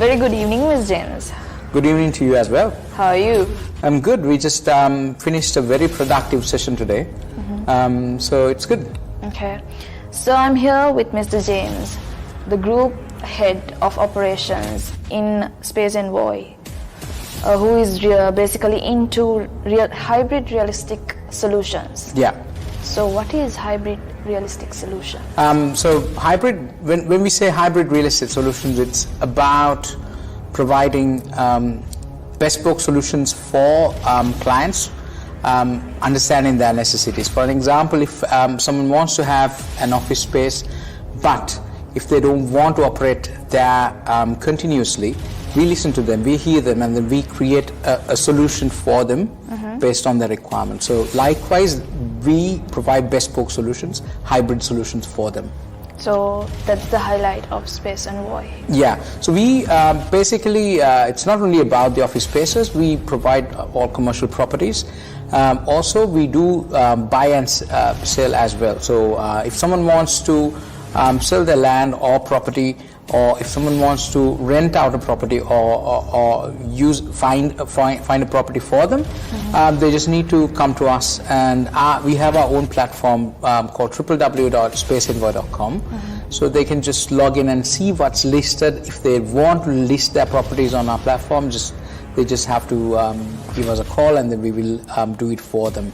Very good evening, Ms. James. Good evening to you as well. How are you? I'm good. We just finished a very productive session today. So it's good. Okay. So I'm here with Mr. James, the group head of operations in Space Envoy, who is basically into hybrid realistic solutions. Yeah. So what is hybrid realistic solution? So hybrid, when we say hybrid realistic solutions, it's about providing bespoke solutions for clients, understanding their necessities. For an example, if someone wants to have an office space, but if they don't want to operate there continuously, we listen to them, we hear them, and then we create a solution for them based on their requirements. So likewise, we provide bespoke solutions, hybrid solutions for them. So that's the highlight of Space Envoy. Yeah, so we basically, it's not only about the office spaces, we provide all commercial properties. Also, we do buy and sell as well. So if someone wants to sell their land or property, or if someone wants to rent out a property or find a property for them, they just need to come to us, and we have our own platform called www.spaceenvoy.com. So they can just log in and see what's listed. If they want to list their properties on our platform, they just have to give us a call, and then we will do it for them.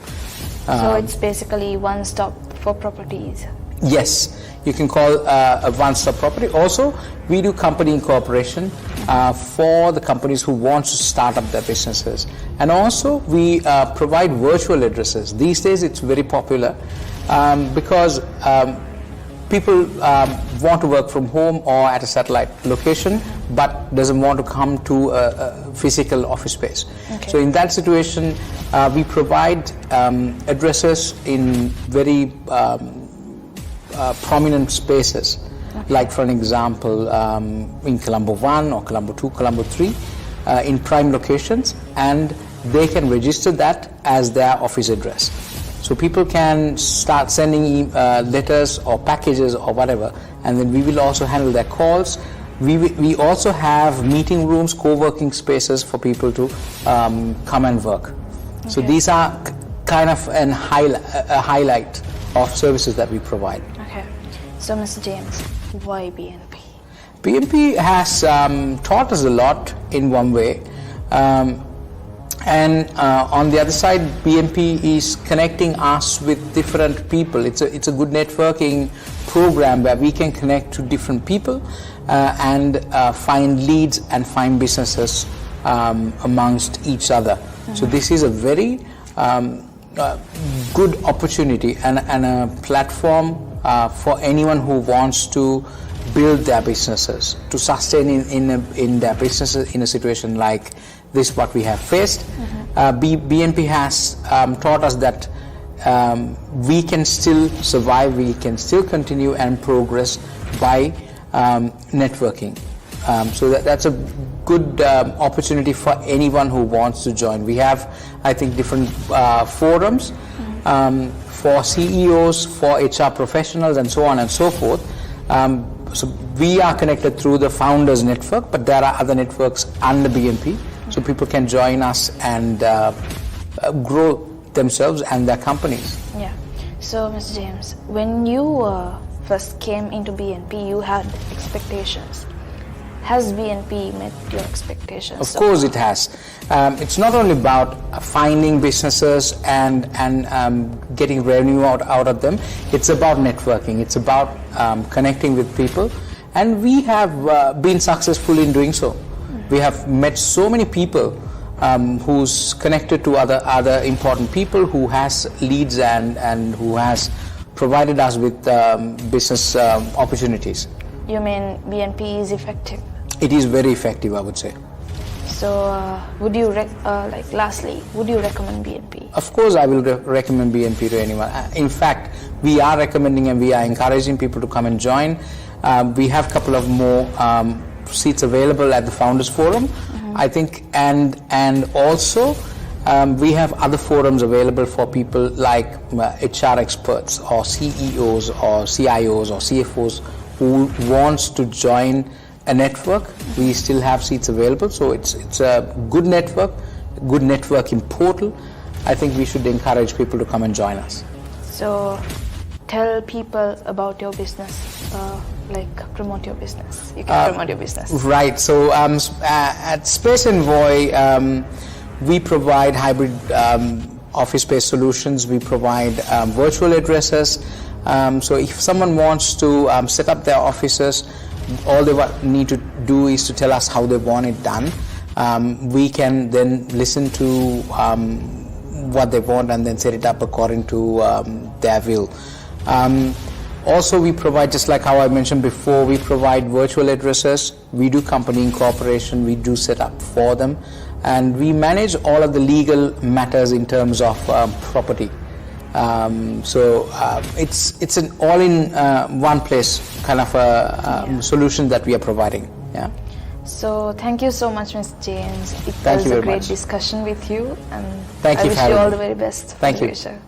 So it's basically one stop for properties. Yes, you can call a one-stop property. Also, we do company incorporation for the companies who want to start up their businesses. And also, we provide virtual addresses. These days, it's very popular because people want to work from home or at a satellite location, but doesn't want to come to a physical office space. Okay. So in that situation, we provide addresses in very prominent spaces, like for an example in Colombo 1 or Colombo 2, Colombo 3, in prime locations, and they can register that as their office address. So people can start sending letters or packages or whatever, and then we will also handle their calls. We also have meeting rooms, co-working spaces for people to come and work. Okay. So these are kind of a highlight of services that we provide. Okay. So Mr. James, why BNP? BNP has taught us a lot in one way. And on the other side, BNP is connecting us with different people. It's a good networking program where we can connect to different people and find leads and find businesses amongst each other. So this is a very good opportunity and a platform for anyone who wants to build their businesses, to sustain in their businesses in a situation like this what we have faced. BNP has taught us that we can still survive, we can still continue and progress by networking. So that's a good opportunity for anyone who wants to join. We have, I think, different forums for CEOs, for HR professionals, and so on and so forth. So we are connected through the Founders Network, but there are other networks under BNP, so people can join us and grow themselves and their companies. Yeah. So, Mr. James, when you first came into BNP, you had expectations. Has BNP met your expectations? Of course it has. It's not only about finding businesses and getting revenue out of them. It's about networking. It's about connecting with people. And we have been successful in doing so. We have met so many people who's connected to other important people, who has leads and who has provided us with business opportunities. You mean BNP is effective? It is very effective, I would say. So, would you lastly, would you recommend BNP? Of course, I will recommend BNP to anyone. In fact, we are recommending and we are encouraging people to come and join. We have a couple of more seats available at the Founders Forum, I think, and also we have other forums available for people like HR experts or CEOs or CIOs or CFOs who wants to join a network. We still have seats available, so it's a good networking portal. I think we should encourage people to come and join us. So tell people about your business, promote your business. You can promote your business. Right. So at Space Envoy, we provide hybrid office space solutions. We provide virtual addresses. So if someone wants to set up their offices, all they need to do is to tell us how they want it done. We can then listen to what they want and then set it up according to their will. Also, we provide, just like how I mentioned before, we provide virtual addresses. We do company incorporation. We do set up for them, and we manage all of the legal matters in terms of property. It's an all-in one place kind of a solution that we are providing. Yeah. So thank you so much, Mr. James. It Thank was you a very great much. discussion with you, and Thank I you wish for you having all me. the very best. Thank for the you. future.